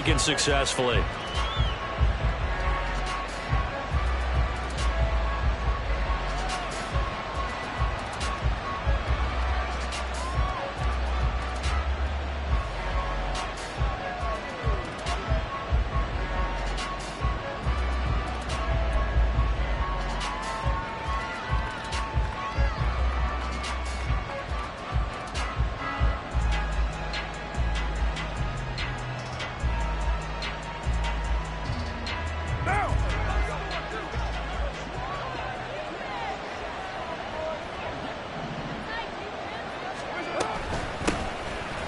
Successfully.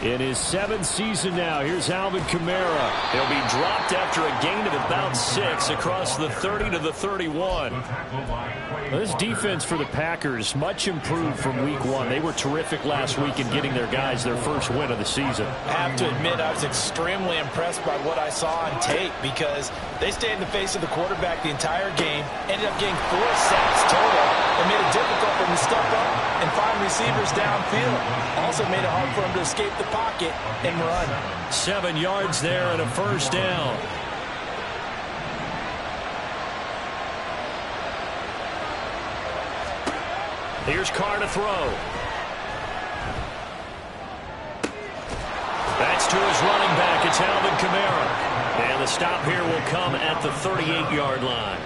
In his 7th season now, here's Alvin Kamara. He'll be dropped after a gain of about 6 across the 30 to the 31. Well, this defense for the Packers, much improved from week 1. They were terrific last week in getting their guys their first win of the season. I have to admit, I was extremely impressed by what I saw on tape because they stayed in the face of the quarterback the entire game, ended up getting 4 sacks total, and made it difficult for him to step up and find receivers downfield. Also made it hard for him to escape the pocket and run. 7 yards there and a first down. Here's Carr to throw. That's to his running back. It's Alvin Kamara. And the stop here will come at the 38-yard line.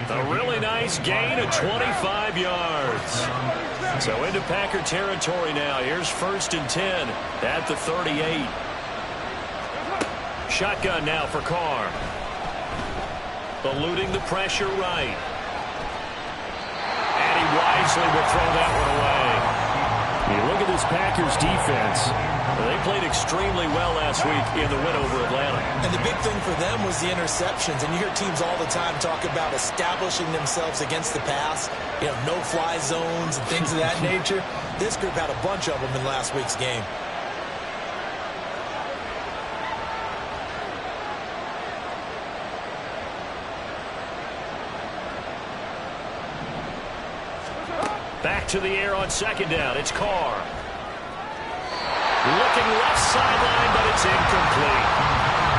A really nice gain of 25 yards. So into Packer territory now. Here's 1st and 10 at the 38. Shotgun now for Carr. Eluding the pressure right. And he wisely will throw that one away. You look at this Packers defense. They played extremely well last week in the win over Atlanta. And the big thing for them was the interceptions. And you hear teams all the time talk about establishing themselves against the pass. You know, no-fly zones and things of that nature. This group had a bunch of them in last week's game. Back to the air on 2nd down. It's Carr. Looking left sideline, but it's incomplete.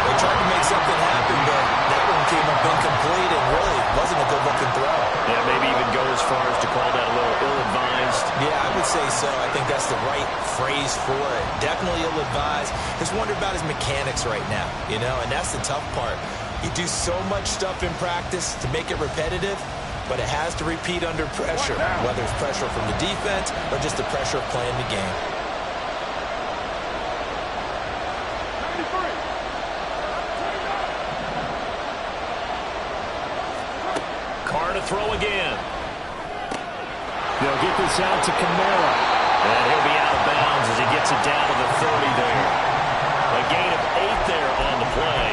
They tried to make something happen, but that one came up incomplete and really wasn't a good-looking throw. Yeah, maybe even go as far as to call that a little ill-advised. Yeah, I would say so. I think that's the right phrase for it. Definitely ill-advised. Just wonder about his mechanics right now, you know, and that's the tough part. You do so much stuff in practice to make it repetitive, but it has to repeat under pressure, whether it's pressure from the defense or just the pressure of playing the game. Carr to throw again. They'll get this out to Kamara. And he'll be out of bounds as he gets it down to the 30 there. A gain of 8 there on the play.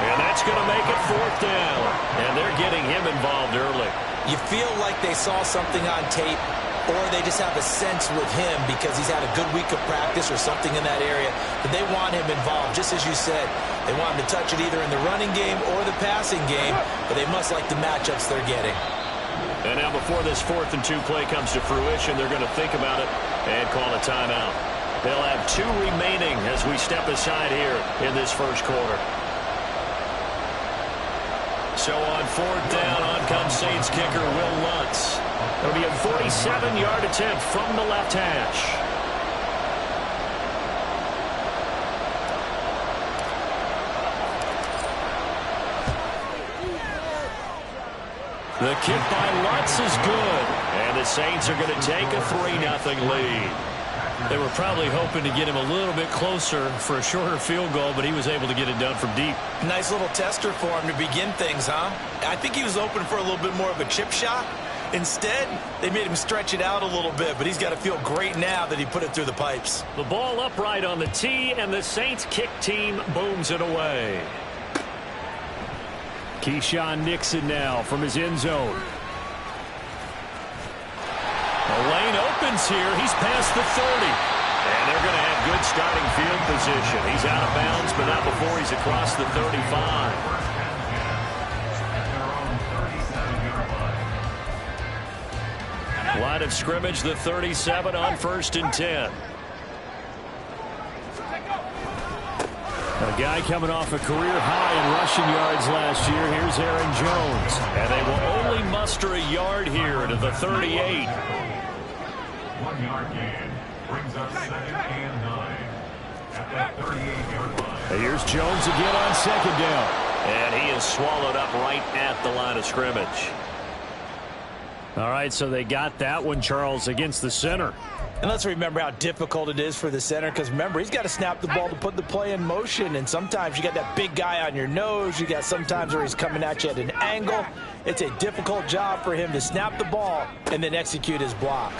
And that's going to make it 4th down. And they're getting him involved early. You feel like they saw something on tape, or they just have a sense with him because he's had a good week of practice or something in that area, but they want him involved, just as you said. They want him to touch it either in the running game or the passing game, but they must like the matchups they're getting. And now before this 4th and 2 play comes to fruition, they're going to think about it and call a timeout. They'll have 2 remaining as we step aside here in this first quarter. So on 4th down, on comes Saints kicker Will Lutz. It'll be a 47-yard attempt from the left hash. The kick by Lutz is good. And the Saints are going to take a 3-0 lead. They were probably hoping to get him a little bit closer for a shorter field goal, but he was able to get it done from deep. Nice little tester for him to begin things, huh? I think he was open for a little bit more of a chip shot. Instead, they made him stretch it out a little bit, but he's got to feel great now that he put it through the pipes. The ball upright on the tee, and the Saints kick team booms it away. Keyshawn Nixon now from his end zone. The lane opens here. He's past the 30. And they're going to have good starting field position. He's out of bounds, but not before he's across the 35. Line of scrimmage, the 37 on 1st and 10. A guy coming off a career high in rushing yards last year. Here's Aaron Jones. And they will only muster a yard here to the 38. 1 yard gain brings up 2nd and 9 at that 38-yard line. And here's Jones again on 2nd down. And he is swallowed up right at the line of scrimmage. All right, so they got that one, Charles, against the center. And let's remember how difficult it is for the center, because remember, he's got to snap the ball to put the play in motion, and sometimes you got that big guy on your nose. You got sometimes where he's coming at you at an angle. It's a difficult job for him to snap the ball and then execute his block.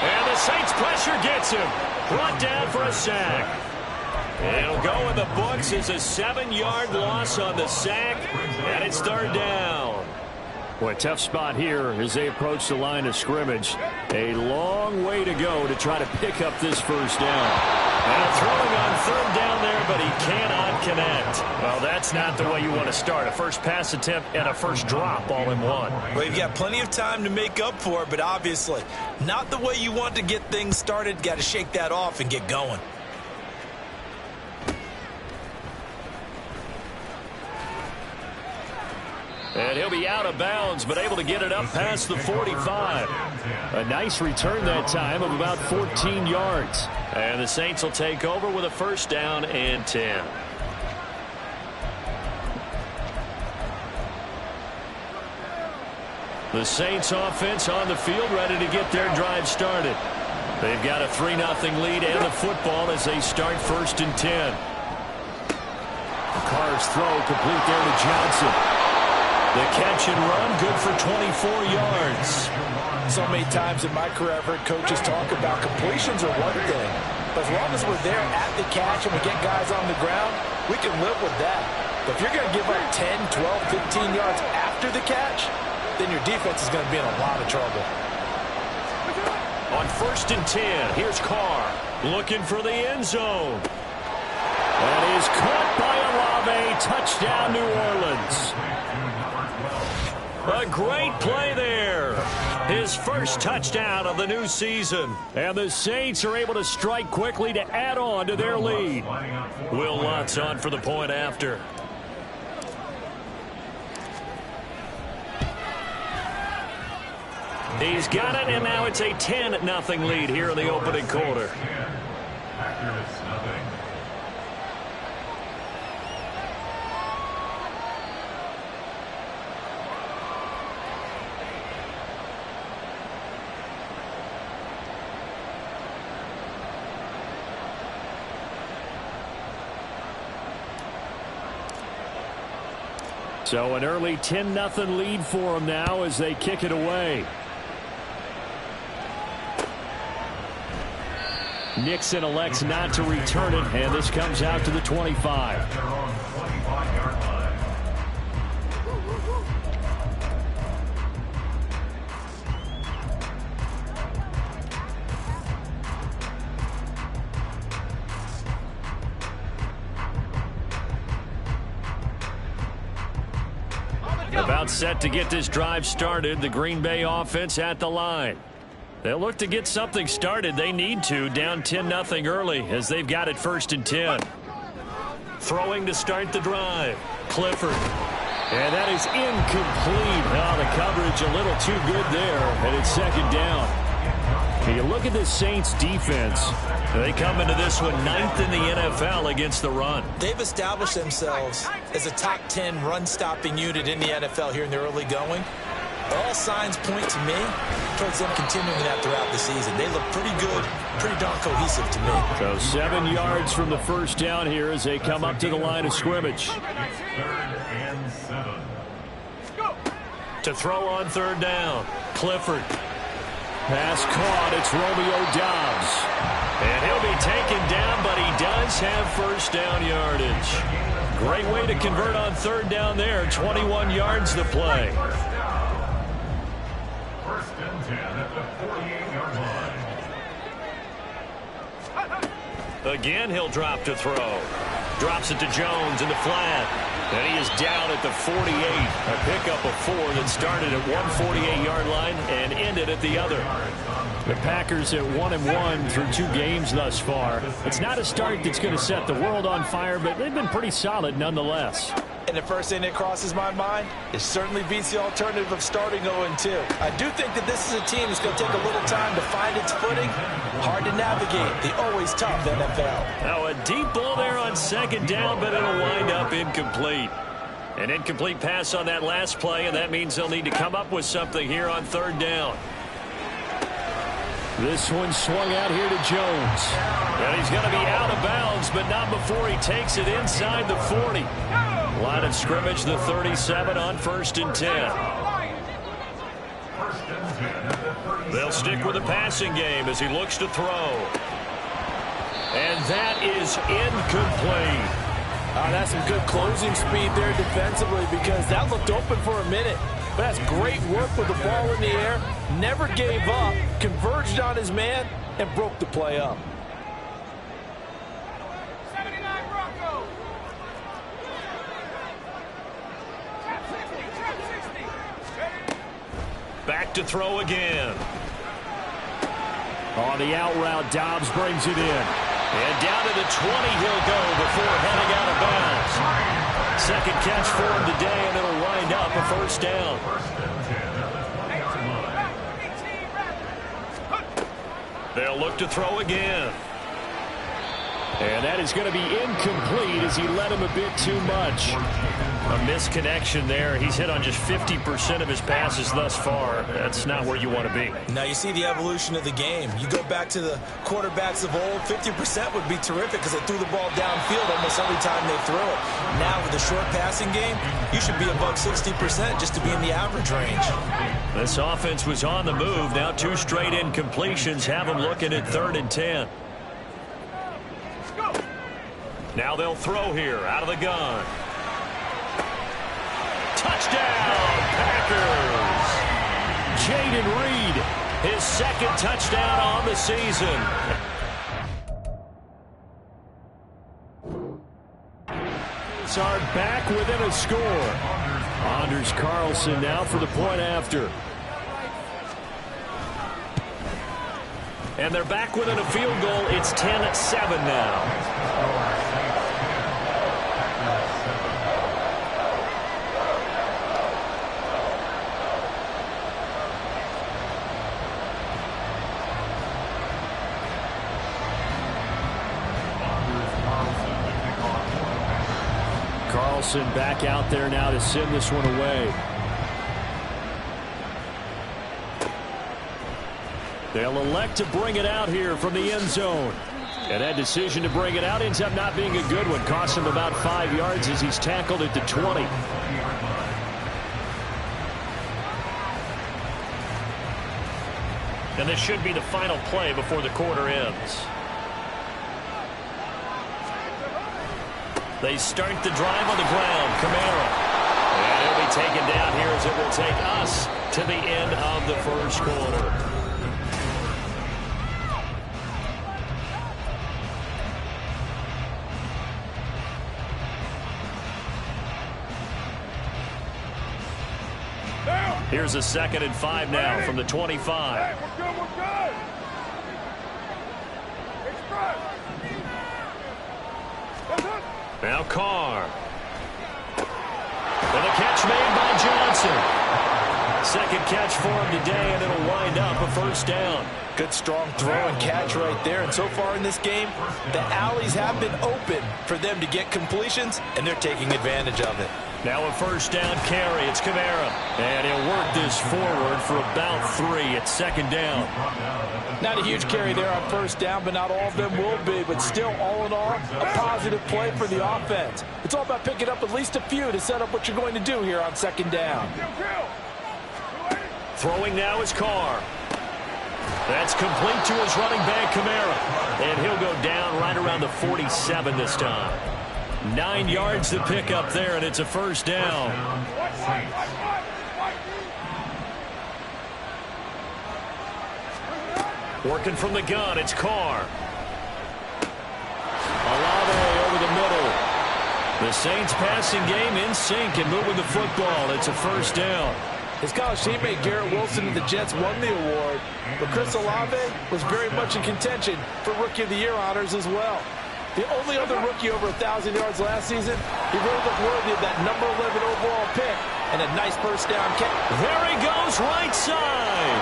And the Saints pressure gets him. Brought down for a sack. It'll go in the books as a 7-yard loss on the sack, and it's 3rd down. Boy, tough spot here as they approach the line of scrimmage. A long way to go to try to pick up this 1st down. And throwing on 3rd down there, but he cannot connect. Well, that's not the way you want to start. A first pass attempt and a first drop all in one. Well, you've got plenty of time to make up for it, but obviously not the way you want to get things started. Got to shake that off and get going. And he'll be out of bounds, but able to get it up past the 45. A nice return that time of about 14 yards. And the Saints will take over with a 1st down and 10. The Saints offense on the field, ready to get their drive started. They've got a 3-0 lead and the football as they start 1st and 10. Carr's throw complete there to Johnson. The catch and run, good for 24 yards. So many times in my career, I've heard coaches talk about completions are one thing, but as long as we're there at the catch and we get guys on the ground, we can live with that. But if you're going to give up 10, 12, 15 yards after the catch, then your defense is going to be in a lot of trouble. On 1st and 10, here's Carr looking for the end zone. That is caught by Olave. Touchdown, New Orleans. A great play there. His first touchdown of the new season. And the Saints are able to strike quickly to add on to their lead. Will Lutz on for the point after. He's got it, and now it's a 10-0 lead here in the opening quarter. So an early 10-0 lead for them now as they kick it away. Nixon elects not to return it, and this comes out to the 25. About set to get this drive started. The Green Bay offense at the line. They'll look to get something started. They need to. Down 10-0 early as they've got it 1st and 10. Throwing to start the drive. Clifford. And that is incomplete. Oh, the coverage a little too good there. And it's 2nd down. You look at this Saints defense. They come into this one 9th in the NFL against the run. They've established themselves as a top 10 run-stopping unit in the NFL here in the early going. All signs point to me towards them continuing that throughout the season. They look pretty good, pretty darn cohesive to me. So 7 yards from the 1st down here as they come up to the line of scrimmage. To throw on 3rd down. Clifford. Pass caught. It's Romeo Doubs. And he'll be taken down, but he does have 1st down yardage. Great way to convert on 3rd down there. 21 yards to play. 1st and 10 at the 48-yard line. Again, he'll drop to throw. Drops it to Jones in the flat. And he is down at the 48. A pickup of 4 that started at one 48-yard line and ended at the other. The Packers at 1-1 through 2 games thus far. It's not a start that's going to set the world on fire, but they've been pretty solid nonetheless. And the first thing that crosses my mind, it certainly beats the alternative of starting 0-2. I do think that this is a team that's going to take a little time to find its footing. Hard to navigate the always tough NFL. Now a deep ball there on second down, but it'll wind up incomplete. An incomplete pass on that last play, and that means they'll need to come up with something here on third down. This one swung out here to Jones. And he's going to be out of bounds, but not before he takes it inside the 40. Line of scrimmage, the 37 on 1st and 10. They'll stick with the passing game as he looks to throw. And that is incomplete. That's some good closing speed there defensively, because that looked open for a minute. But that's great work with the ball in the air. Never gave up, converged on his man, and broke the play up. Back to throw again. On the out route, Dobbs brings it in. And down to the 20 he'll go before heading out of bounds. Second catch for him today, and it'll wind up a first down. They'll look to throw again. And that is going to be incomplete as he led him a bit too much. A misconnection there. He's hit on just 50% of his passes thus far. That's not where you want to be. Now you see the evolution of the game. You go back to the quarterbacks of old, 50% would be terrific because they threw the ball downfield almost every time they threw it. Now with the short passing game, you should be above 60% just to be in the average range. This offense was on the move. Now 2 straight incompletions have them looking at 3rd and 10. Now they'll throw here out of the gun. Touchdown, Packers! Jaden Reed, his 2nd touchdown on the season. are back within a score. Anders Carlson now for the point after. And they're back within a field goal. It's 10-7 now. Carlson back out there now to send this one away. They'll elect to bring it out here from the end zone. And that decision to bring it out ends up not being a good one. Costs him about 5 yards as he's tackled at the 20. And this should be the final play before the quarter ends. They start the drive on the ground. Kamara. And he'll be taken down here as it will take us to the end of the first quarter. Here's a 2nd and 5 now from the 25. Hey, we're good. Now Carr. And the catch made by Johnson. 2nd catch for him today, and it'll wind up a first down. Good strong throw and catch right there. And so far in this game, the alleys have been open for them to get completions, and they're taking advantage of it. Now a first down carry. It's Kamara. And he'll work this forward for about 3 at 2nd down. Not a huge carry there on first down, but not all of them will be. But still, all in all, a positive play for the offense. It's all about picking up at least a few to set up what you're going to do here on 2nd down. Throwing now is Carr. That's complete to his running back, Kamara. And he'll go down right around the 47 this time. 9 yards to pick up there, and it's a first down. Working from the gun, it's Carr. Olave over the middle. The Saints passing game in sync and moving the football. It's a first down. His college teammate Garrett Wilson of the Jets won the award, but Chris Olave was very much in contention for Rookie of the Year honors as well. The only other rookie over 1,000 yards last season, he really looked worthy of that number 11 overall pick and a nice first down catch. There he goes, right side.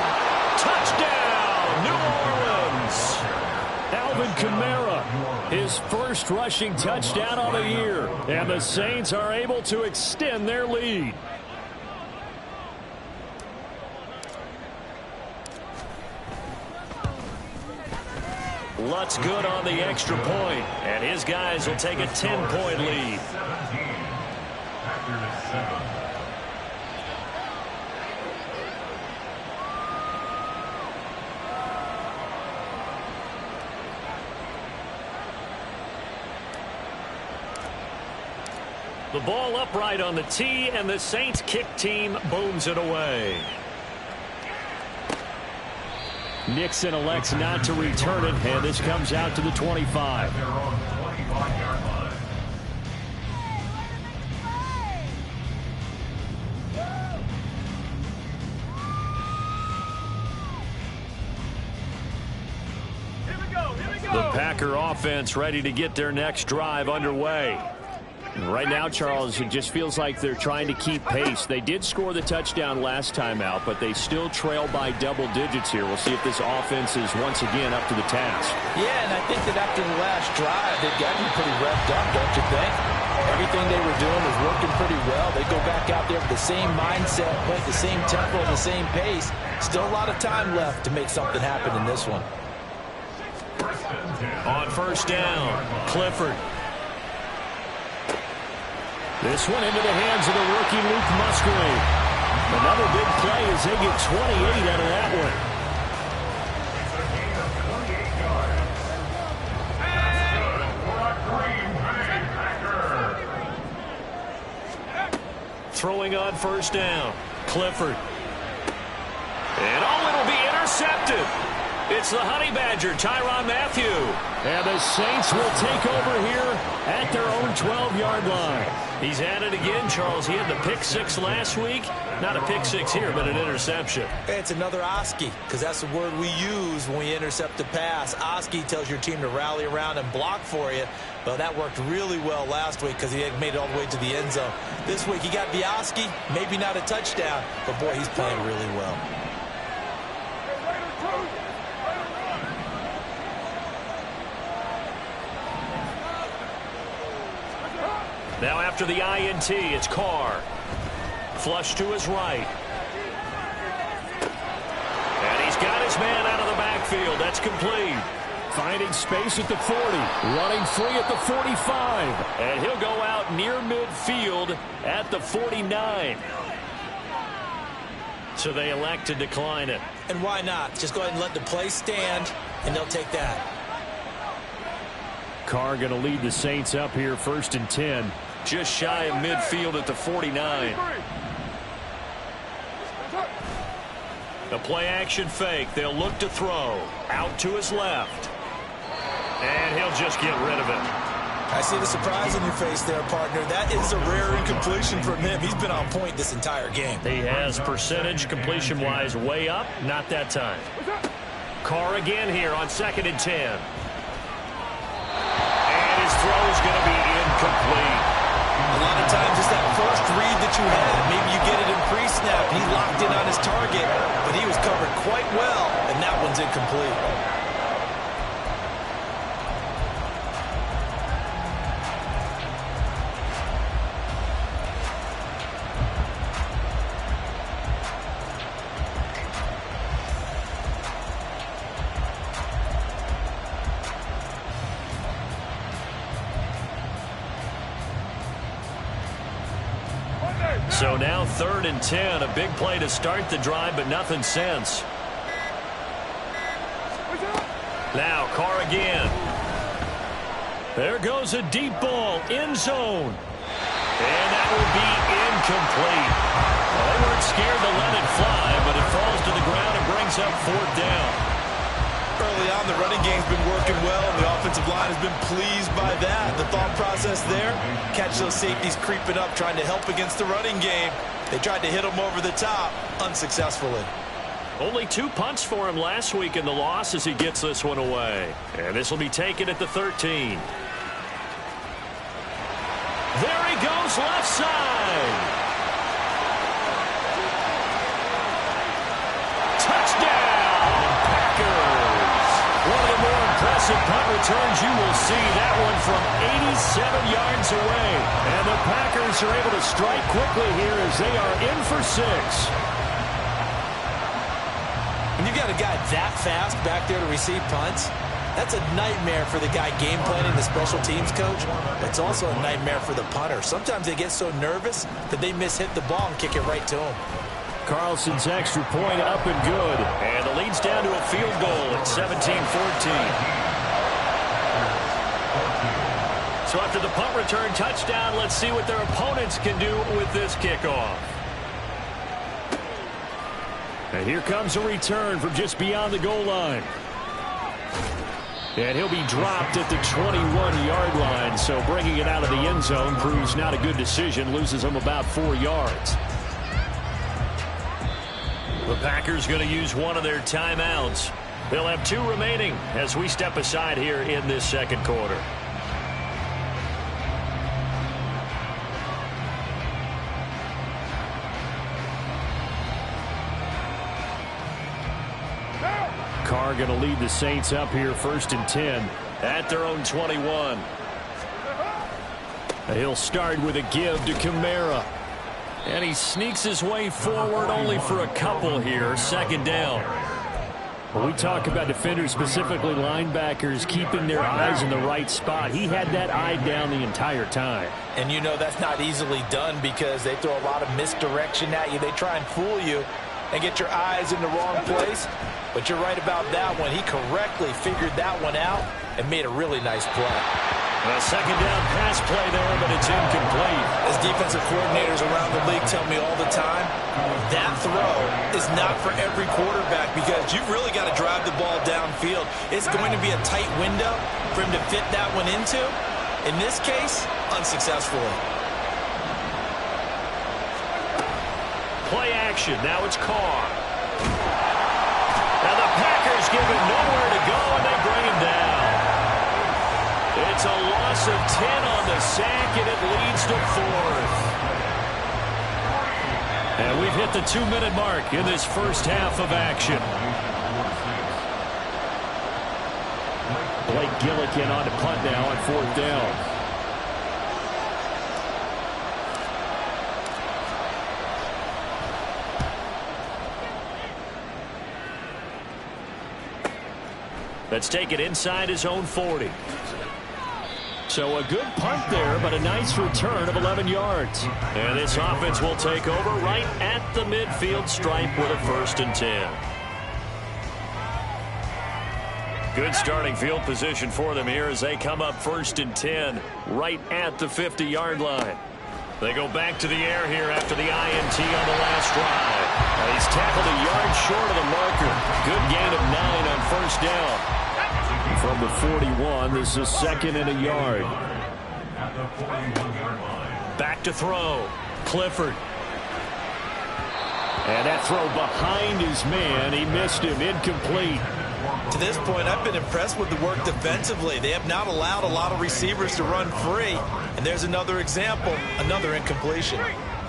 Touchdown, New Orleans. Alvin Kamara, his first rushing touchdown of the year. And the Saints are able to extend their lead. Lutz good on the extra point, and his guys will take a 10-point lead. 17. Packers 7. The ball upright on the tee, and the Saints kick team booms it away. Nixon elects not to return it, and this comes out to the 25. They're on 25-yard line. The Packer offense ready to get their next drive underway. Right now, Charles, it just feels like they're trying to keep pace. They did score the touchdown last time out, but they still trail by double digits here. We'll see if this offense is once again up to the task. Yeah, and I think that after the last drive, they've gotten pretty revved up, don't you think? Everything they were doing was working pretty well. They go back out there with the same mindset, play the same tempo, the same pace. Still a lot of time left to make something happen in this one. On first down, Clifford. This one into the hands of the rookie Luke Musgrave. Another big play as they get 28 out of that one. Throwing on first down, Clifford. And it'll be intercepted. It's the Honey Badger, Tyrann Mathieu. And the Saints will take over here at their own 12-yard line. He's at it again, Charles. He had the pick six last week. Not a pick six here, but an interception. It's another Oski, because that's the word we use when we intercept a pass. Oski tells your team to rally around and block for you. Well, that worked really well last week because he had made it all the way to the end zone. This week he got the Oski, maybe not a touchdown, but boy, he's playing really well. Now after the INT, it's Carr. Flush to his right. And he's got his man out of the backfield. That's complete. Finding space at the 40. Running free at the 45. And he'll go out near midfield at the 49. So they elect to decline it. And why not? Just go ahead and let the play stand, and they'll take that. Carr going to lead the Saints up here, 1st and 10. Just shy of midfield at the 49. A play-action fake. They'll look to throw. Out to his left. And he'll just get rid of it. I see the surprise in your face there, partner. That is a rare incompletion from him. He's been on point this entire game. He has percentage completion-wise way up. Not that time. Carr again here on 2nd and 10. And his throw is going to be incomplete. A lot of times it's that first read that you had. Maybe you get it in pre-snap. He locked in on his target, but he was covered quite well, and that one's incomplete. So now 3rd and 10. A big play to start the drive, but nothing since. Now Carr again. There goes a deep ball. End zone. And that will be incomplete. Well, they weren't scared to let it fly, but it falls to the ground and brings up 4th down. Early on, the running game's been working well, and the offensive line has been pleased by that. The thought process there, catch those safeties creeping up, trying to help against the running game. They tried to hit him over the top, unsuccessfully. Only 2 punts for him last week in the loss as he gets this one away. And this will be taken at the 13. There he goes, left side. Touchdown, Packers. One of the more impressive punt returns you will see. That one from 87 yards away. And the Packers are able to strike quickly here as they are in for 6. When you've got a guy that fast back there to receive punts, that's a nightmare for the guy game planning, the special teams coach. It's also a nightmare for the punter. Sometimes they get so nervous that they mishit the ball and kick it right to him. Carlson's extra point up and good. And the lead's down to a field goal at 17-14. So after the punt return touchdown, let's see what their opponents can do with this kickoff. And here comes a return from just beyond the goal line. And he'll be dropped at the 21-yard line. So bringing it out of the end zone proves not a good decision. Loses him about 4 yards. The Packers going to use one of their timeouts. They'll have 2 remaining as we step aside here in this second quarter. Carr going to lead the Saints up here 1st and 10 at their own 21. He'll start with a give to Kamara. And he sneaks his way forward only for a couple here. 2nd down. When we talk about defenders, specifically linebackers, keeping their eyes in the right spot, he had that eye down the entire time. And you know that's not easily done because they throw a lot of misdirection at you. They try and fool you and get your eyes in the wrong place. But you're right about that one. He correctly figured that one out and made a really nice play. A 2nd down pass play there, but it's incomplete. As defensive coordinators around the league tell me all the time, that throw is not for every quarterback because you've really got to drive the ball downfield. It's going to be a tight window for him to fit that one into. In this case, unsuccessfully. Play action. Now it's Carr. And the Packers give him nowhere to go, and they bring him down. It's a loss of 10 on the sack, and it leads to 4th. And we've hit the 2-minute mark in this first half of action. Blake Gillikin on to punt now on 4th down. Let's take it inside his own 40. So a good punt there, but a nice return of 11 yards. And this offense will take over right at the midfield stripe with a 1st and 10. Good starting field position for them here as they come up 1st and 10 right at the 50-yard line. They go back to the air here after the INT on the last drive. He's tackled a yard short of the marker. Good gain of 9 on 1st down. From the 41, this is 2nd and a yard. Back to throw. Clifford. And that throw behind his man. He missed him. Incomplete. To this point, I've been impressed with the work defensively. They have not allowed a lot of receivers to run free. And there's another example, another incompletion.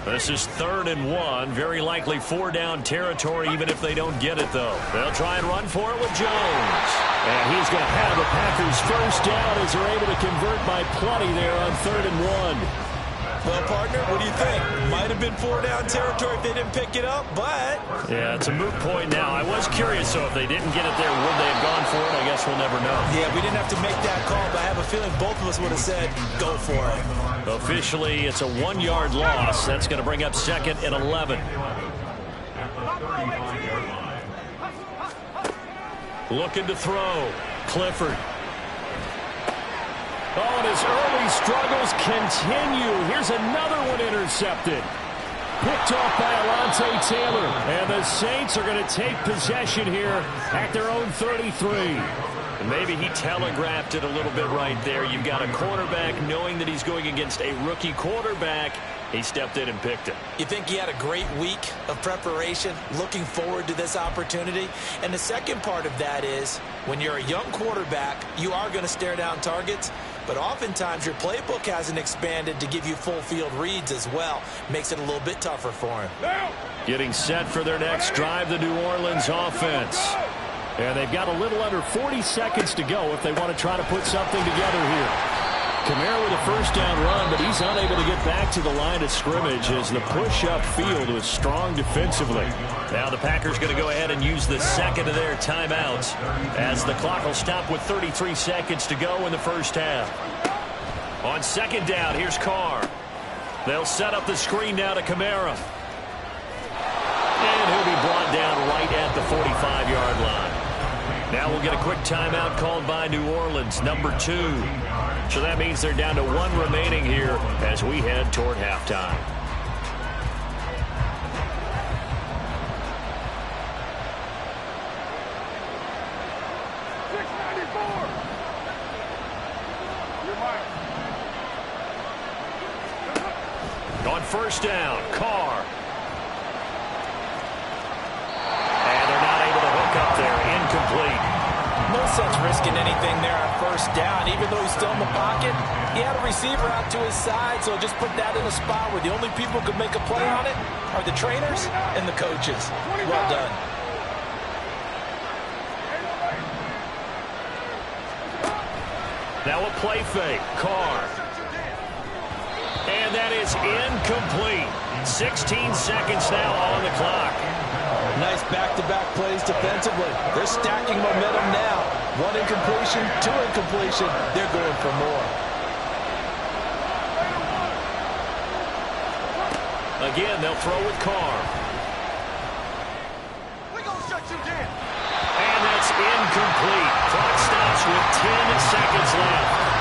This is 3rd and 1. Very likely 4-down territory, even if they don't get it, though. They'll try and run for it with Jones. And he's going to have the Packers 1st down as they're able to convert by plenty there on 3rd and 1. Well, partner, what do you think? Might have been 4-down territory if they didn't pick it up, but... Yeah, it's a moot point now. I was curious, so if they didn't get it there, would they have gone for it? I guess we'll never know. Yeah, we didn't have to make that call, but I have a feeling both of us would have said, go for it. Officially, it's a 1-yard loss. That's going to bring up 2nd and 11. Looking to throw. Clifford. Oh, and his early struggles continue. Here's another one intercepted. Picked off by Alontae Taylor. And the Saints are going to take possession here at their own 33. Maybe he telegraphed it a little bit right there. You've got a quarterback knowing that he's going against a rookie quarterback. He stepped in and picked it. You think he had a great week of preparation, looking forward to this opportunity? And the second part of that is, when you're a young quarterback, you are going to stare down targets, but oftentimes your playbook hasn't expanded to give you full field reads as well. Makes it a little bit tougher for him. Getting set for their next drive, the New Orleans offense. And they've got a little under 40 seconds to go if they want to try to put something together here. Kamara with a first down run, but he's unable to get back to the line of scrimmage as the push-up field was strong defensively. Now the Packers going to go ahead and use the second of their timeouts as the clock will stop with 33 seconds to go in the first half. On second down, here's Carr. They'll set up the screen now to Kamara. And he'll be brought down right at the 45-yard line. Now we'll get a quick timeout called by New Orleans, number 2. So that means they're down to 1 remaining here as we head toward halftime. On first down, Carr. And they're not able to hook up there. Incomplete. No sense risking anything there on first down. Even though he's still in the pocket, he had a receiver out to his side, so just put that in a spot where the only people who can make a play on it are the trainers and the coaches. Well done. Now a play fake. Carr. And that is incomplete. 16 seconds now on the clock. Nice back-to-back plays defensively. They're stacking momentum now. 1 incompletion, 2 incompletion. They're going for more. Again, they'll throw with Carr. And that's incomplete. Clock stops with 10 seconds left.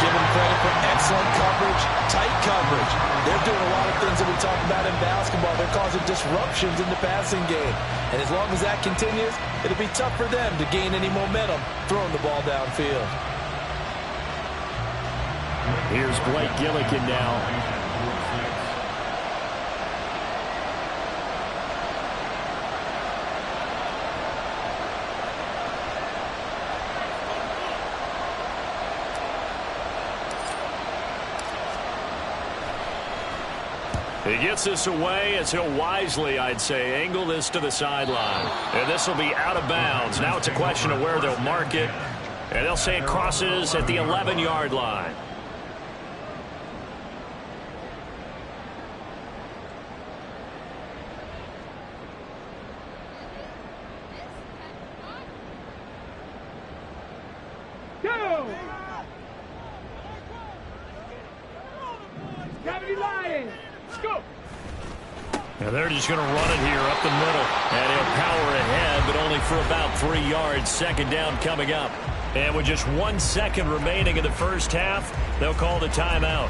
Give them credit for excellent coverage, tight coverage. They're doing a lot of things that we talk about in basketball. They're causing disruptions in the passing game. And as long as that continues, it'll be tough for them to gain any momentum throwing the ball downfield. Here's Blake Gillikin now. He gets this away as he'll wisely, I'd say, angle this to the sideline. And this will be out of bounds. Now it's a question of where they'll mark it. And they'll say it crosses at the 11-yard line. Go! Gravity Lions! Go! And they're just going to run it here up the middle. And he'll power ahead, but only for about 3 yards. Second down coming up. And with just 1 second remaining in the first half, they'll call the timeout.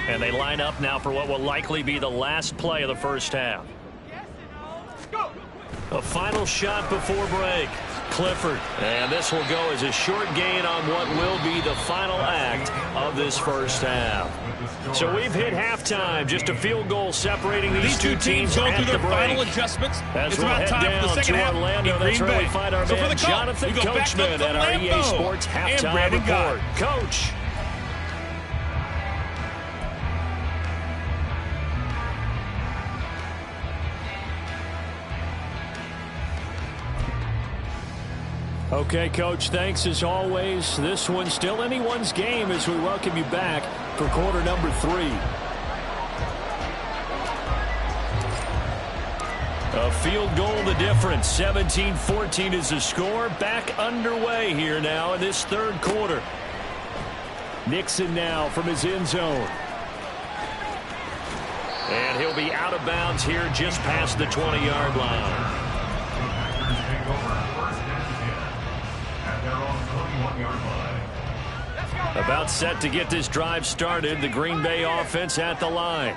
And they line up now for what will likely be the last play of the first half. A final shot before break. Clifford. And this will go as a short gain on what will be the final act of this first half. So we've hit halftime. Just a field goal separating these two teams go at through the their break. final adjustments. As It's we'll about head time down for the second to half Orlando, in that's Green where we Bay. find our So for man the call, Jonathan we go back Coachman up to at our EA Lambeau Sports and halftime Brandon report. Gott. Coach. Okay, Coach, thanks as always. This one's still anyone's game as we welcome you back for quarter number 3. A field goal the difference. 17-14 is the score. Back underway here now in this third quarter. Nixon now from his end zone. And he'll be out of bounds here just past the 20-yard line. About set to get this drive started. The Green Bay offense at the line.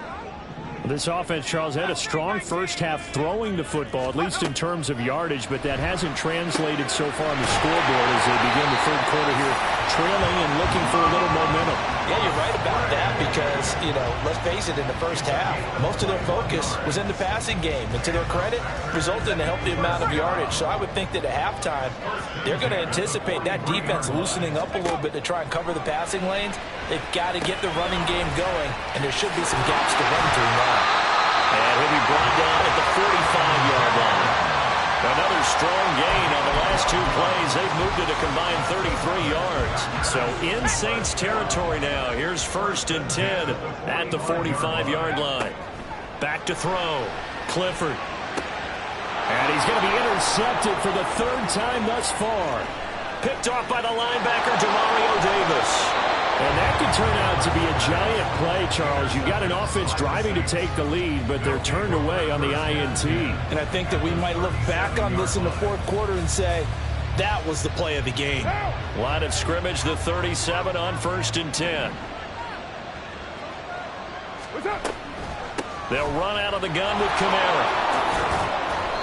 This offense, Charles, had a strong first half throwing the football, at least in terms of yardage, but that hasn't translated so far on the scoreboard as they begin the third quarter here, trailing and looking for a little momentum. Yeah, you're right about that because, let's face it, in the first half, most of their focus was in the passing game. And to their credit, resulted in a healthy amount of yardage. So I would think that at halftime, they're going to anticipate that defense loosening up a little bit to try and cover the passing lanes. They've got to get the running game going, and there should be some gaps to run through now. And he'll be brought down at the 45-yard line. Another strong gain on the last two plays. They've moved it a combined 33 yards. So in Saints territory now. Here's 1st and 10 at the 45-yard line. Back to throw. Clifford. And he's going to be intercepted for the third time thus far. Picked off by the linebacker, Demario Davis. And that could turn out to be a giant play, Charles. You got an offense driving to take the lead, but they're turned away on the INT. And I think that we might look back on this in the fourth quarter and say, that was the play of the game. Line of scrimmage, the 37 on 1st and 10. They'll run out of the gun with Kamara.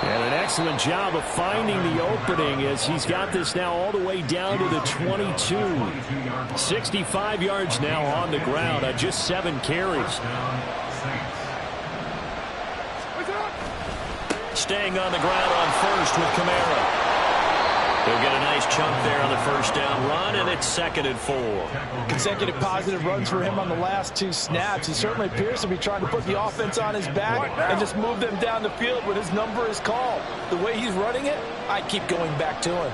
And an excellent job of finding the opening as he's got this now all the way down to the 22. 65 yards now on the ground on just 7 carries. Staying on the ground on 1st with Kamara. He'll get a nice chunk there on the first down run, and it's 2nd and 4. Consecutive positive runs for him on the last 2 snaps. He certainly appears to be trying to put the offense on his back and just move them down the field when his number is called. The way he's running it, I keep going back to him.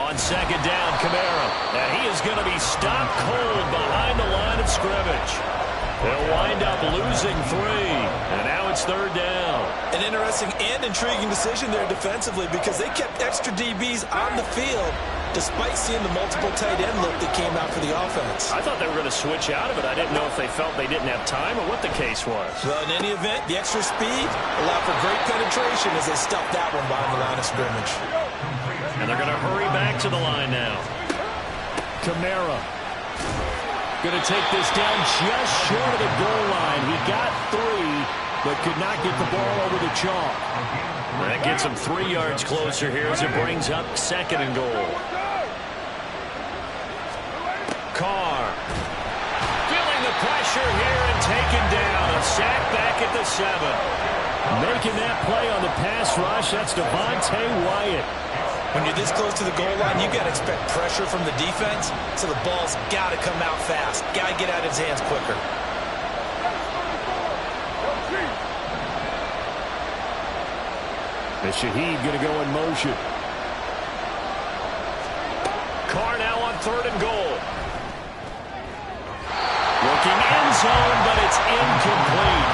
On 2nd down, Kamara. And he is going to be stopped cold behind the line of scrimmage. They'll wind up losing 3, and now it's 3rd down. An interesting and intriguing decision there defensively because they kept extra DBs on the field despite seeing the multiple tight end look that came out for the offense. I thought they were going to switch out of it. I didn't know if they felt they didn't have time or what the case was. Well, in any event, the extra speed allowed for great penetration as they stuffed that one behind the line of scrimmage. And they're going to hurry back to the line now. Kamara. Going to take this down just short of the goal line. He got 3, but could not get the ball over the chalk. That gets him 3 yards closer here as it brings up 2nd and goal. Carr. Feeling the pressure here and taken down. A sack back at the 7. Making that play on the pass rush, that's Devontae Wyatt. When you're this close to the goal line, you got to expect pressure from the defense, so the ball's got to come out fast. Got to get out of his hands quicker. The Shaheed going to go in motion. Carr now on 3rd and goal. Looking end zone, but it's incomplete.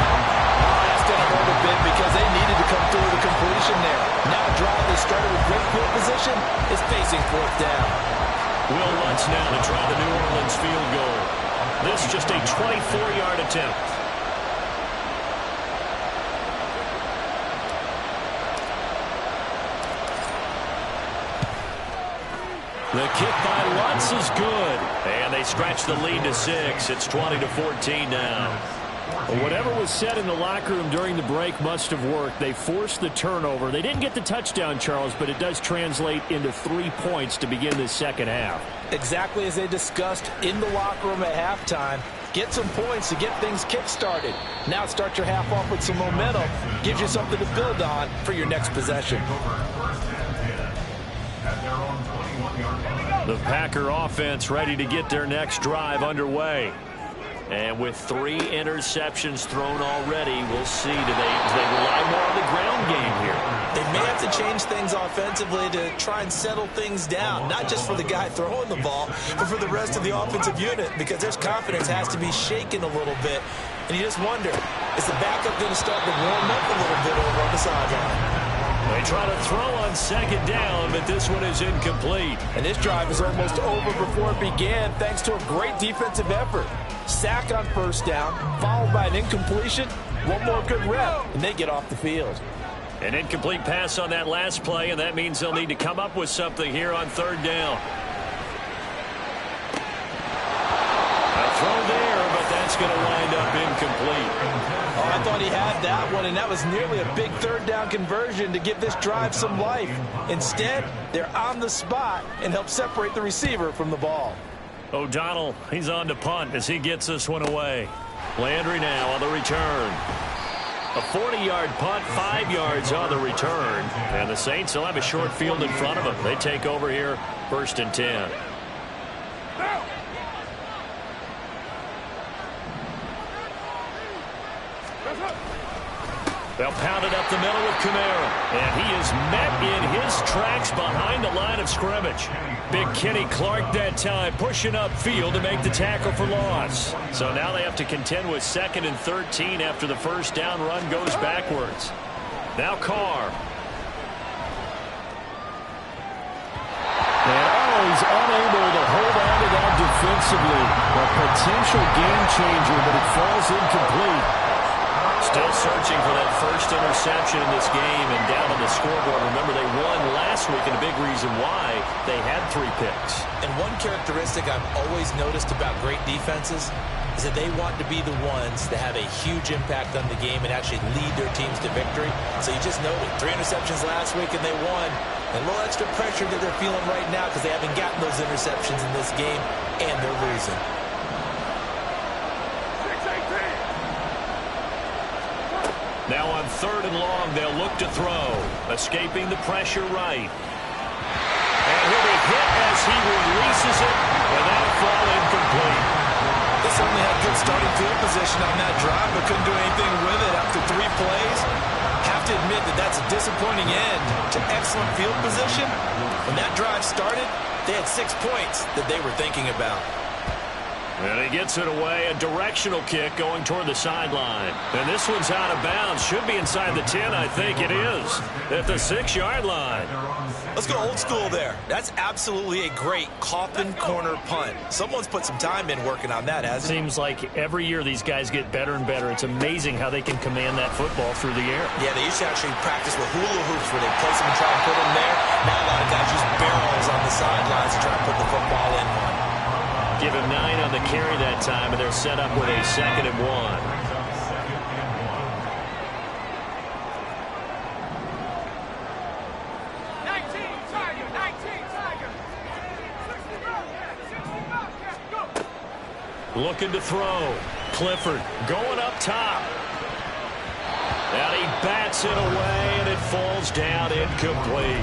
That's going to hurt a bit because they needed to come through the completion there. Now a drive that started with great field position is facing 4th down. Will Lutz now to try the New Orleans field goal. This just a 24-yard attempt. The kick by Lutz is good. And they stretch the lead to 6. It's 20-14 now. Whatever was said in the locker room during the break must have worked. They forced the turnover. They didn't get the touchdown, Charles, but it does translate into 3 points to begin this second half. Exactly as they discussed in the locker room at halftime. Get some points to get things kick-started. Now start your half off with some momentum. Gives you something to build on for your next possession. The Packer offense ready to get their next drive underway. And with 3 interceptions thrown already, we'll see. Do they rely more on the ground game here? They've may have to change things offensively to try and settle things down, not just for the guy throwing the ball, but for the rest of the offensive unit, because their confidence has to be shaken a little bit. And you just wonder, is the backup going to start to warm up a little bit over on the sideline? They try to throw on second down, but this one is incomplete. And this drive is almost over before it began, thanks to a great defensive effort. Sack on first down, followed by an incompletion. One more good rep, and they get off the field. An incomplete pass on that last play, and that means they'll need to come up with something here on third down. A throw there, but that's going to wind up incomplete. Oh, I thought he had that one, and that was nearly a big third down conversion to give this drive some life. Instead, they're on the spot and help separate the receiver from the ball. O'Donnell, he's on to punt as he gets this one away. Landry now on the return. A 40-yard punt, 5 yards on the return. And the Saints will have a short field in front of them. They take over here, 1st and 10. They'll pound it up the middle with Kamara. And he is met in his tracks behind the line of scrimmage. Big Kenny Clark that time pushing upfield to make the tackle for loss. So now they have to contend with 2nd and 13 after the first down run goes backwards. Now Carr. And he's unable to hold on to that defensively. A potential game changer, but it falls incomplete. Still searching for that first interception in this game and down on the scoreboard. Remember, they won last week, and a big reason why they had 3 picks. And one characteristic I've always noticed about great defenses is that they want to be the ones that have a huge impact on the game and actually lead their teams to victory. So you just noted 3 interceptions last week, and they won. And a little extra pressure that they're feeling right now because they haven't gotten those interceptions in this game, and they're losing. Now on 3rd and long, they'll look to throw. Escaping the pressure right. And he'll be hit as he releases it, and that'll fall incomplete. They certainly had good starting field position on that drive, but couldn't do anything with it after 3 plays. Have to admit that that's a disappointing end to excellent field position. When that drive started, they had 6 points that they were thinking about. And he gets it away, a directional kick going toward the sideline. And this one's out of bounds. Should be inside the 10, I think it is, at the 6-yard line. Let's go old school there. That's absolutely a great coffin corner punt. Someone's put some time in working on that, hasn't it? Seems like every year these guys get better and better. It's amazing how they can command that football through the air. Yeah, they used to actually practice with hula hoops where they place them and try and put them there. Now a lot of guys use barrels on the sidelines to try and put the football in one. Give him 9 on the carry that time, and they're set up with a 2nd and 1. Looking to throw. Clifford going up top. And he bats it away, and it falls down incomplete.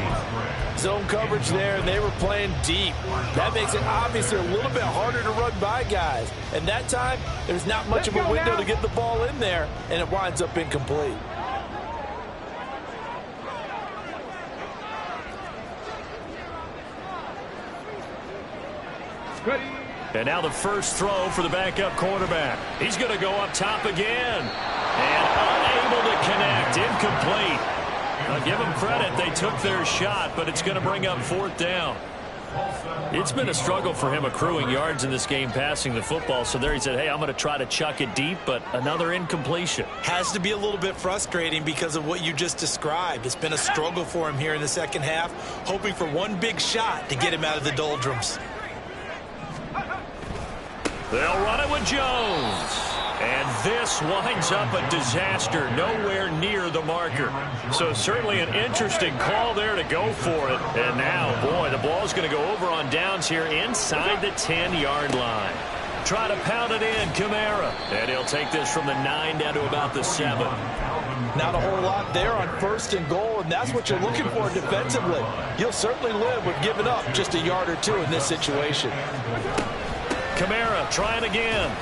Zone coverage there, and they were playing deep. That makes it obviously a little bit harder to run by guys. And that time, there's not much of a window to get the ball in there, and it winds up incomplete. And now the first throw for the backup quarterback. He's going to go up top again. And unable to connect. Incomplete. I'll give them credit. They took their shot, but it's going to bring up 4th down. It's been a struggle for him accruing yards in this game passing the football. So there he said, hey, I'm going to try to chuck it deep, but another incompletion. Has to be a little bit frustrating because of what you just described. It's been a struggle for him here in the second half, hoping for one big shot to get him out of the doldrums. They'll run it with Jones. And this winds up a disaster, nowhere near the marker. So certainly an interesting call there to go for it. And now, boy, the ball's going to go over on downs here inside the 10-yard line. Try to pound it in, Kamara. And he'll take this from the 9 down to about the 7. Not a whole lot there on 1st and goal, and that's what you're looking for defensively. You'll certainly live with giving up just a yard or 2 in this situation. Kamara trying again.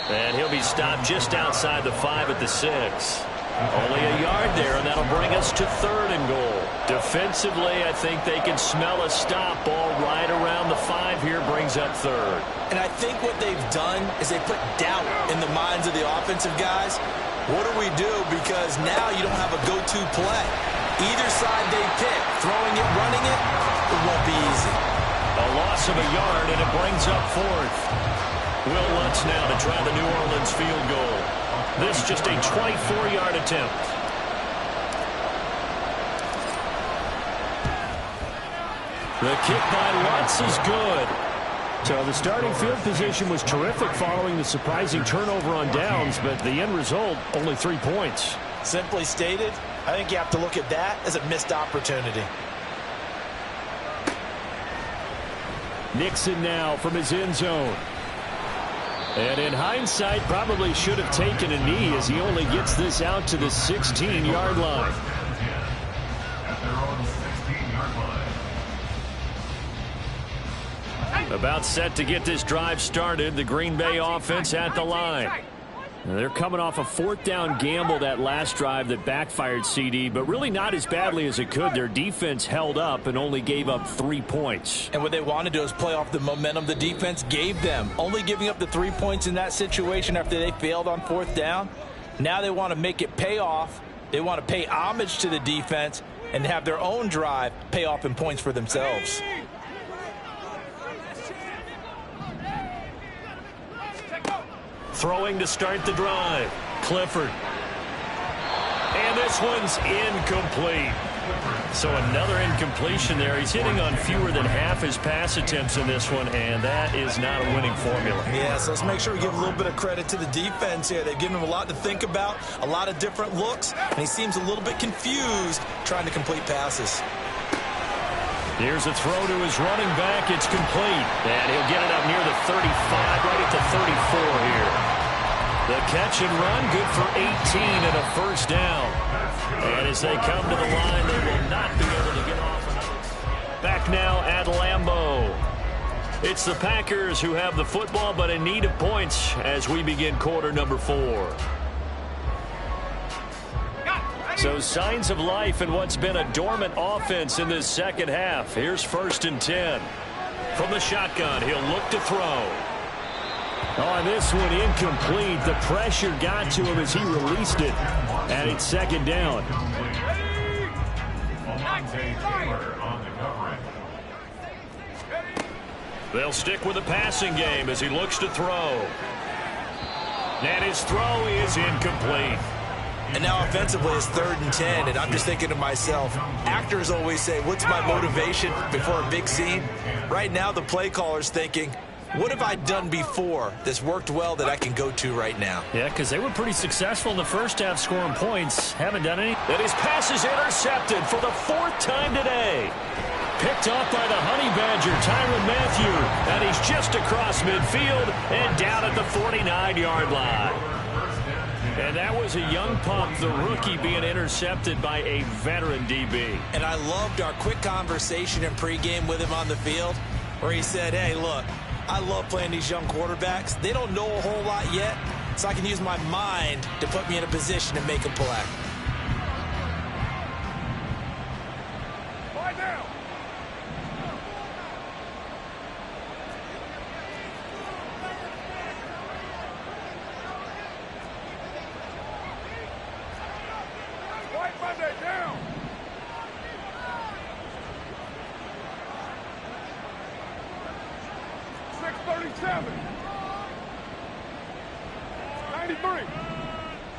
And he'll be stopped just outside the 5 at the 6. Only a yard there, and that'll bring us to 3rd and goal. Defensively, I think they can smell a stop. Ball right around the 5 here brings up 3rd. And I think what they've done is they put doubt in the minds of the offensive guys. What do we do? Because now you don't have a go-to play. Either side they pick, throwing it, running it, it won't be easy. A loss of a yard, and it brings up 4th. Will Lutz now to try the New Orleans field goal. This just a 24-yard attempt. The kick by Lutz is good. So the starting field position was terrific following the surprising turnover on downs, but the end result, only 3 points. Simply stated, I think you have to look at that as a missed opportunity. Nixon now from his end zone. And in hindsight, probably should have taken a knee as he only gets this out to the 16-yard line. At their own 16-yard line. About set to get this drive started. The Green Bay offense at the line. They're coming off a 4th down gamble that last drive that backfired, CD, but really not as badly as it could. Their defense held up and only gave up 3 points. And what they want to do is play off the momentum the defense gave them. Only giving up the 3 points in that situation after they failed on 4th down. Now they want to make it pay off. They want to pay homage to the defense and have their own drive pay off in points for themselves. Throwing to start the drive. Clifford. And this one's incomplete. So another incompletion there. He's hitting on fewer than half his pass attempts in this one, and that is not a winning formula. Yeah, so let's make sure we give a little bit of credit to the defense here. They've given him a lot to think about, a lot of different looks, and he seems a little bit confused trying to complete passes. Here's a throw to his running back. It's complete. And he'll get it up near the 35, right at the 34 here. The catch and run, good for 18 and a 1st down. And as they come to the line, they will not be able to get off another. Back now at Lambeau. It's the Packers who have the football, but in need of points as we begin quarter number 4. So signs of life in what's been a dormant offense in this second half. Here's 1st and 10. From the shotgun, he'll look to throw. On this one, incomplete. The pressure got to him as he released it. And it's 2nd down. They'll stick with the passing game as he looks to throw. And his throw is incomplete. And now offensively it's 3rd and 10, and I'm just thinking to myself, actors always say, what's my motivation before a big scene? Right now the play caller's thinking, what have I done before that's worked well that I can go to right now? Yeah, because they were pretty successful in the first half scoring points. Haven't done any. And his pass is intercepted for the 4th time today. Picked off by the Honey Badger, Tyrann Mathieu. And he's just across midfield and down at the 49-yard line. And that was a young pup, the rookie, being intercepted by a veteran DB. And I loved our quick conversation in pregame with him on the field where he said, hey, look, I love playing these young quarterbacks. They don't know a whole lot yet, so I can use my mind to put me in a position to make a play. Lie down. White Monday down. .37. 93.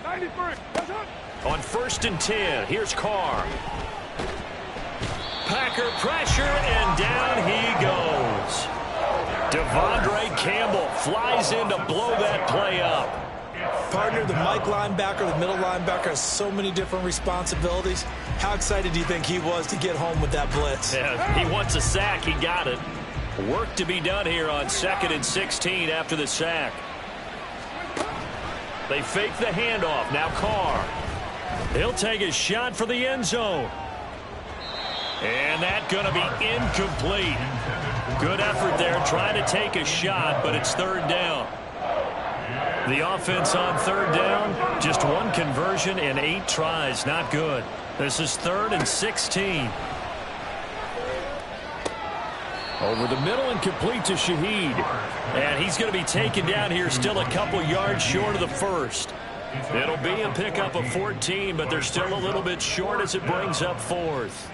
93. That's up. On 1st and 10, here's Carr. Packer pressure, and down he goes. Devondre Campbell flies in to blow that play up. Partner, the Mike linebacker, the middle linebacker, has so many different responsibilities. How excited do you think he was to get home with that blitz? Yeah, he wants a sack. He got it. Work to be done here on 2nd and 16 after the sack. They fake the handoff. Now Carr. He'll take a shot for the end zone. And that's going to be incomplete. Good effort there trying to take a shot, but it's 3rd down. The offense on 3rd down, just one conversion. conversion in 8 tries. Not good. This is 3rd and 16. Over the middle and complete to Shaheed. And he's going to be taken down here, still a couple yards short of the first. It'll be a pickup of 14, but they're still a little bit short as it brings up 4th.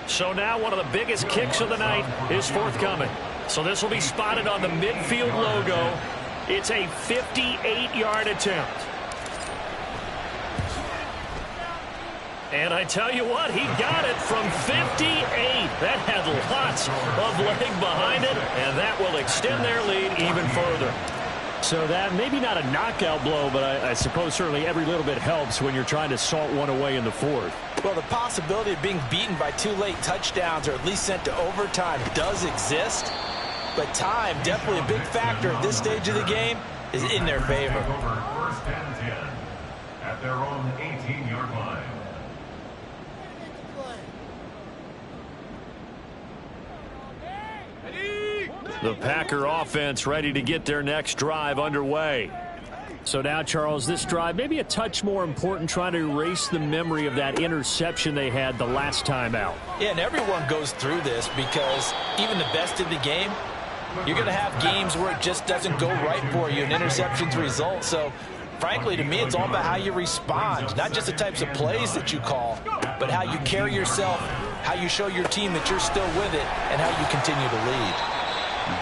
So now one of the biggest kicks of the night is forthcoming. So this will be spotted on the midfield logo. It's a 58-yard attempt. And I tell you what, he got it from 58. That had lots of leg behind it, and that will extend their lead even further. So that maybe not a knockout blow, but I suppose certainly every little bit helps when you're trying to salt one away in the 4th. Well, the possibility of being beaten by 2 late touchdowns or at least sent to overtime does exist. But time, definitely a big factor at this stage of the game, is in their favor. Over 1st and 10 at their own 18-yard line. The Packer offense ready to get their next drive underway. So now, Charles, this drive maybe a touch more important, trying to erase the memory of that interception they had the last time out. Yeah, and everyone goes through this because even the best in the game, you're going to have games where it just doesn't go right for you and interceptions result. So, frankly, to me, it's all about how you respond, not just the types of plays that you call, but how you carry yourself, how you show your team that you're still with it, and how you continue to lead.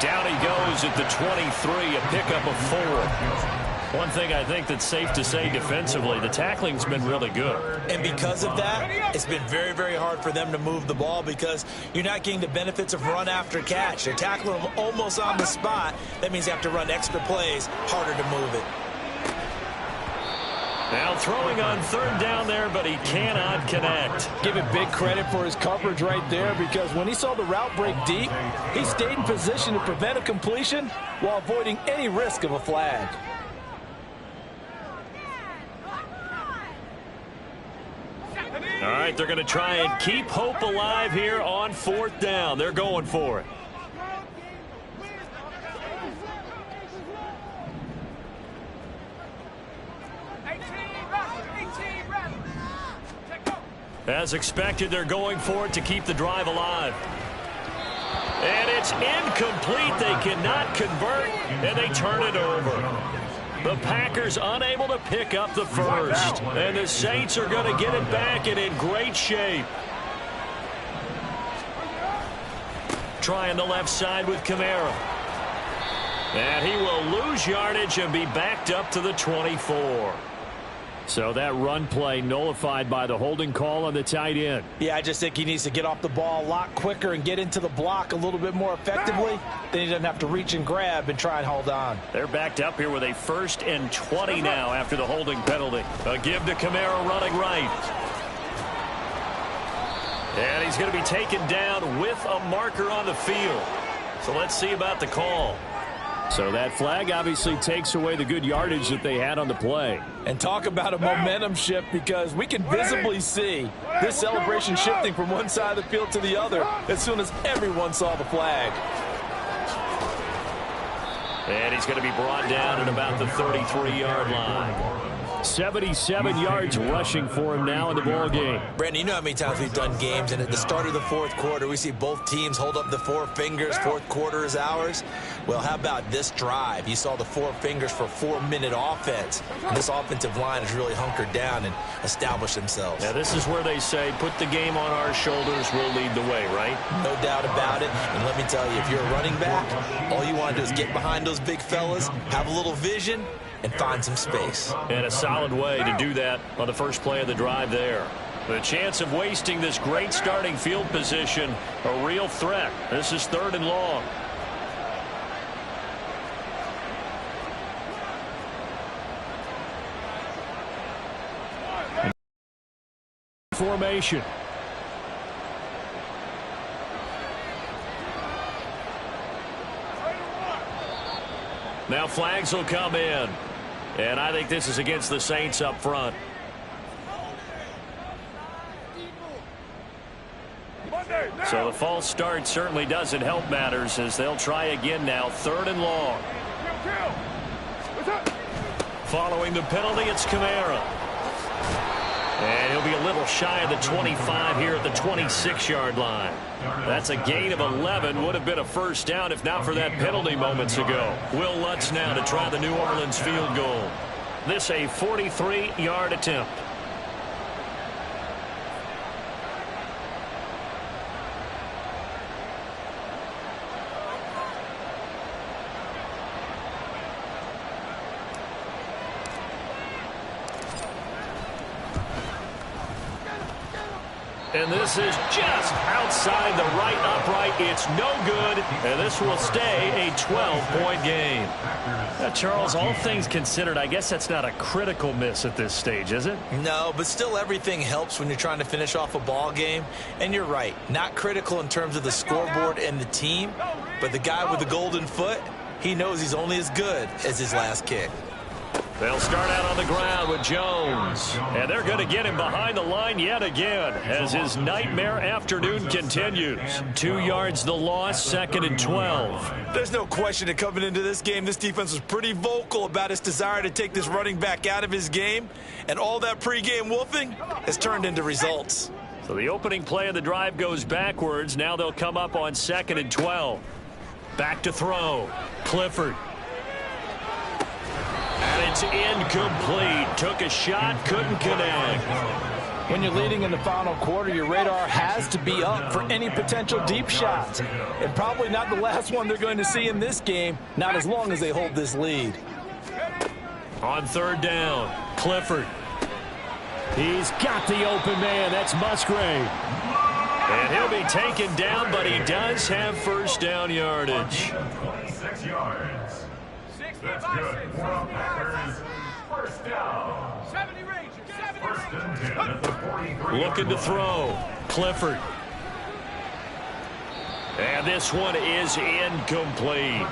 Down he goes at the 23, a pickup of 4. One thing I think that's safe to say defensively, the tackling's been really good. And because of that, it's been very, very hard for them to move the ball because you're not getting the benefits of run after catch. They're tackling them almost on the spot. That means they have to run extra plays, harder to move it. Now throwing on 3rd down there, but he cannot connect. Give it big credit for his coverage right there because when he saw the route break deep, he stayed in position to prevent a completion while avoiding any risk of a flag. All right, they're going to try and keep hope alive here on 4th down. They're going for it. As expected, they're going for it to keep the drive alive. And it's incomplete. They cannot convert, and they turn it over. The Packers unable to pick up the first. And the Saints are going to get it back and in great shape. Trying the left side with Kamara. And he will lose yardage and be backed up to the 24. So that run play nullified by the holding call on the tight end. Yeah, I just think he needs to get off the ball a lot quicker and get into the block a little bit more effectively. Then he doesn't have to reach and grab and try and hold on. They're backed up here with a 1st and 20 now after the holding penalty. A give to Kamara running right. And he's going to be taken down with a marker on the field. So let's see about the call. So that flag obviously takes away the good yardage that they had on the play. And talk about a momentum shift because we can visibly see this celebration shifting from one side of the field to the other as soon as everyone saw the flag. And he's going to be brought down at about the 33-yard line. 77 yards rushing for him now in the ball game. Brandon, you know how many times we've done games, and at the start of the 4th quarter, we see both teams hold up the 4 fingers. 4th quarter is ours. Well, how about this drive? You saw the 4 fingers for 4-minute offense. And this offensive line has really hunkered down and established themselves. Now, this is where they say, put the game on our shoulders, we'll lead the way, right? No doubt about it. And let me tell you, if you're a running back, all you want to do is get behind those big fellas, have a little vision, and find some space. And a solid way to do that on the first play of the drive there. The chance of wasting this great starting field position, a real threat. This is 3rd and long. Formation. Now flags will come in. And I think this is against the Saints up front. So the false start certainly doesn't help matters as they'll try again now. 3rd and long. Following the penalty, it's Kamara. And he'll be a little shy of the 25 here at the 26-yard line. That's a gain of 11. Would have been a first down if not for that penalty moments ago. Will Lutz now to try the New Orleans field goal. This a 43-yard attempt. And this is just outside the right upright. It's no good. And this will stay a 12-point game. Now, Charles, all things considered, I guess that's not a critical miss at this stage, is it? No, but still everything helps when you're trying to finish off a ball game. And you're right, not critical in terms of the scoreboard and the team. But the guy with the golden foot, he knows he's only as good as his last kick. They'll start out on the ground with Jones. And they're going to get him behind the line yet again as his nightmare afternoon continues. 2 yards the loss, 2nd and 12. There's no question that coming into this game, this defense was pretty vocal about its desire to take this running back out of his game. And all that pregame wolfing has turned into results. So the opening play of the drive goes backwards. Now they'll come up on 2nd and 12. Back to throw. Clifford. And it's incomplete. Took a shot, couldn't connect. When you're leading in the final quarter, your radar has to be up for any potential deep shots. And probably not the last one they're going to see in this game, not as long as they hold this lead. On 3rd down, Clifford. He's got the open man. That's Musgrave. And he'll be taken down, but he does have first down yardage. 26 yards. That's good. For Packers, first down. 70 Rangers. 70 First and 10 at the 43. Looking to throw. Clifford. And this one is incomplete.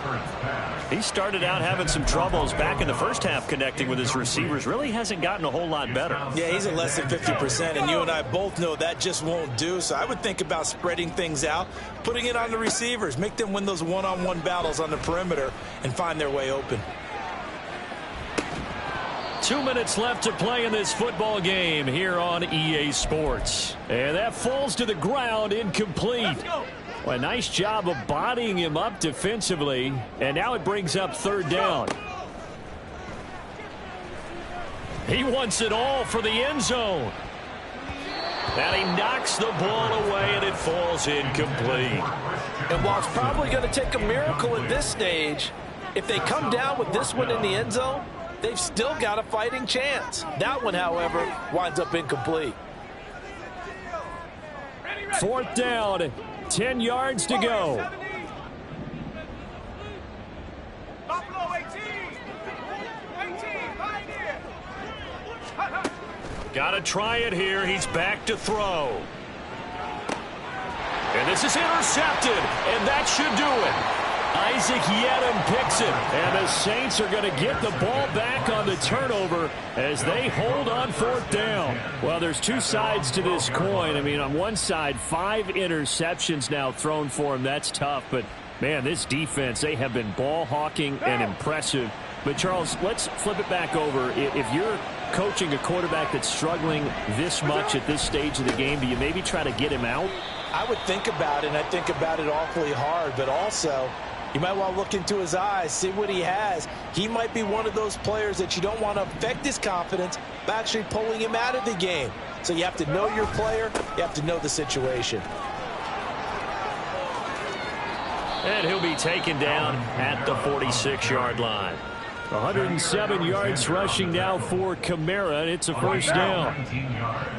He started out having some troubles back in the first half connecting with his receivers. Really hasn't gotten a whole lot better. Yeah, he's at less than 50%, and you and I both know that just won't do. So I would think about spreading things out, putting it on the receivers, make them win those one-on-one battles on the perimeter and find their way open. 2 minutes left to play in this football game here on EA Sports. And that falls to the ground, incomplete. Well, a nice job of bodying him up defensively. And now it brings up 3rd down. He wants it all for the end zone. And he knocks the ball away, and it falls incomplete. And while it's probably going to take a miracle at this stage, if they come down with this one in the end zone, they've still got a fighting chance. That one, however, winds up incomplete. 4th down. 10 yards to go. Buffalo 18. 18. Pioneer. Got to try it here. He's back to throw. And this is intercepted. And that should do it. Isaac Yedem picks it. And the Saints are going to get the ball back on the turnover as they hold on 4th down. Well, there's two sides to this coin. I mean, on one side, 5 interceptions now thrown for him. That's tough. But, man, this defense, they have been ball hawking and impressive. But, Charles, let's flip it back over. If you're coaching a quarterback that's struggling this much at this stage of the game, do you maybe try to get him out? I would think about it, and I think about it awfully hard. But also, you might want to look into his eyes, see what he has. He might be one of those players that you don't want to affect his confidence by actually pulling him out of the game. So you have to know your player. You have to know the situation. And he'll be taken down at the 46-yard line. 107 yards rushing now for Kamara, and it's a first down. 19 yards.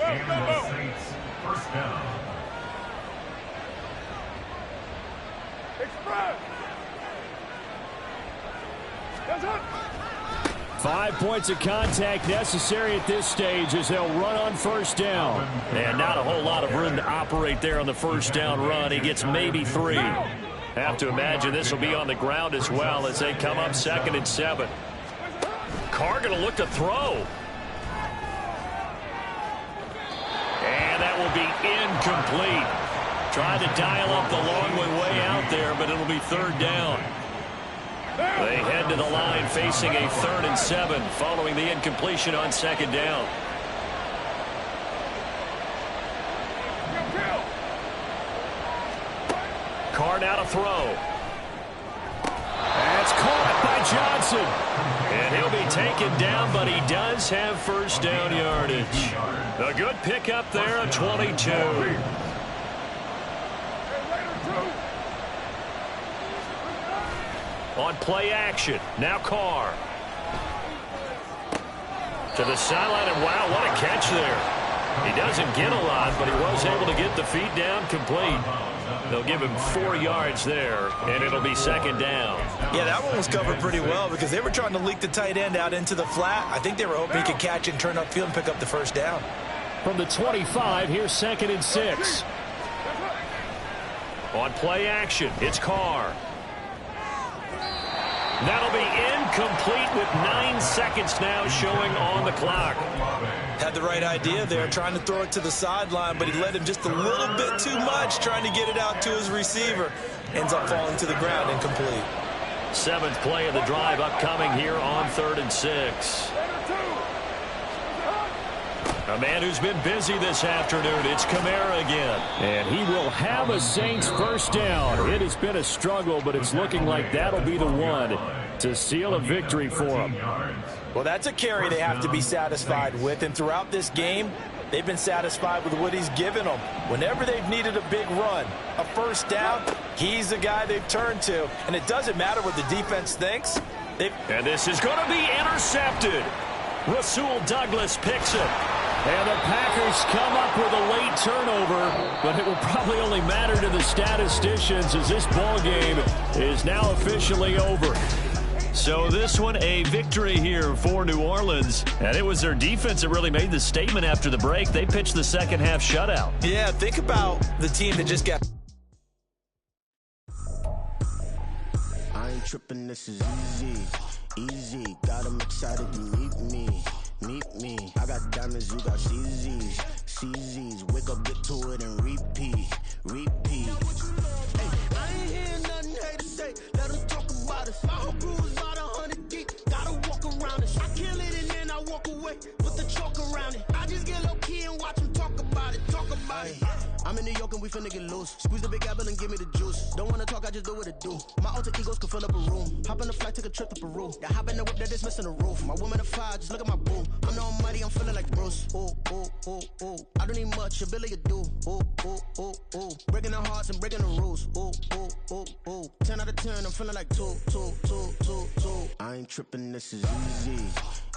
And the Saints, first down. Express. That's it. 5 points of contact necessary at this stage as they'll run on first down. And not a whole lot of room to operate there on the first down run. He gets maybe 3. Have to imagine this will be on the ground as well as they come up 2nd and 7. Carr going to look to throw. And that will be incomplete. Trying to dial up the long way out there, but it'll be third down. They head to the line facing a 3rd and 7 following the incompletion on 2nd down. Carr now to throw. That's caught by Johnson. And he'll be taken down, but he does have first down yardage. A good pickup there, a 22. On play action, now Carr. To the sideline, and wow, what a catch there. He doesn't get a lot, but he was able to get the feet down complete. They'll give him 4 yards there, and it'll be 2nd down. Yeah, that one was covered pretty well because they were trying to leak the tight end out into the flat. I think they were hoping he could catch it and turn upfield and pick up the first down. From the 25, here's 2nd and 6. On play action, it's Carr. That'll be incomplete with 9 seconds now showing on the clock. Had the right idea there, trying to throw it to the sideline, but he led him just a little bit too much, trying to get it out to his receiver. Ends up falling to the ground, incomplete. 7th play of the drive upcoming here on 3rd and 6. A man who's been busy this afternoon, it's Kamara again. And he will have a Saints first down. It has been a struggle, but it's looking like that'll be the one to seal a victory for them. Well, that's a carry they have to be satisfied with, and throughout this game, they've been satisfied with what he's given them. Whenever they've needed a big run, a first down, he's the guy they've turned to. And it doesn't matter what the defense thinks. And this is going to be intercepted. Rasul Douglas picks it. And the Packers come up with a late turnover, but it will probably only matter to the statisticians as this ball game is now officially over. So this one, a victory here for New Orleans. And it was their defense that really made the statement after the break. They pitched the second half shutout. Yeah, think about the team that just got... I ain't tripping, this is easy. Easy, got them excited to meet me. Meet me. I got diamonds, you got CZs. CZs, wake up, get to it, and repeat. Repeat. Hey, I ain't hearing nothing hate to say. Let them talk about it. My whole crew is about 100 deep. Gotta walk around it. I kill it and then I walk away with the chalk around it. I just get low key and watch them talk about it. Talk about it. I'm in New York and we finna get loose. Squeeze the big apple and give me the juice. Don't wanna talk, I just do what it do. My alter egos can fill up a room. Hop on the flight, take a trip to Peru. That hop in the whip that is missing the roof. My woman a fire, just look at my boo. I'm no money, I'm feeling like Bruce. Ooh, ooh, ooh, ooh. I don't need much, ability to do. Ooh, ooh, ooh, ooh. Breaking the hearts and breaking the rules. Ooh, ooh, ooh, ooh. 10 out of 10, I'm feeling like 2. I ain't tripping, this is easy.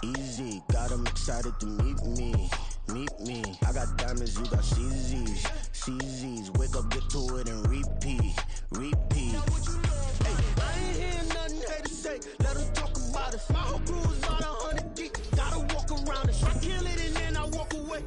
Easy, got them excited to meet me. Meet me. I got diamonds, you got CZs. CZs, wake up, get to it, and repeat. Repeat. Hey, I ain't hearing nothing hate to say. Let them talk about it. My whole crew is about 100 deep. Gotta walk around it. I kill it and then I walk away.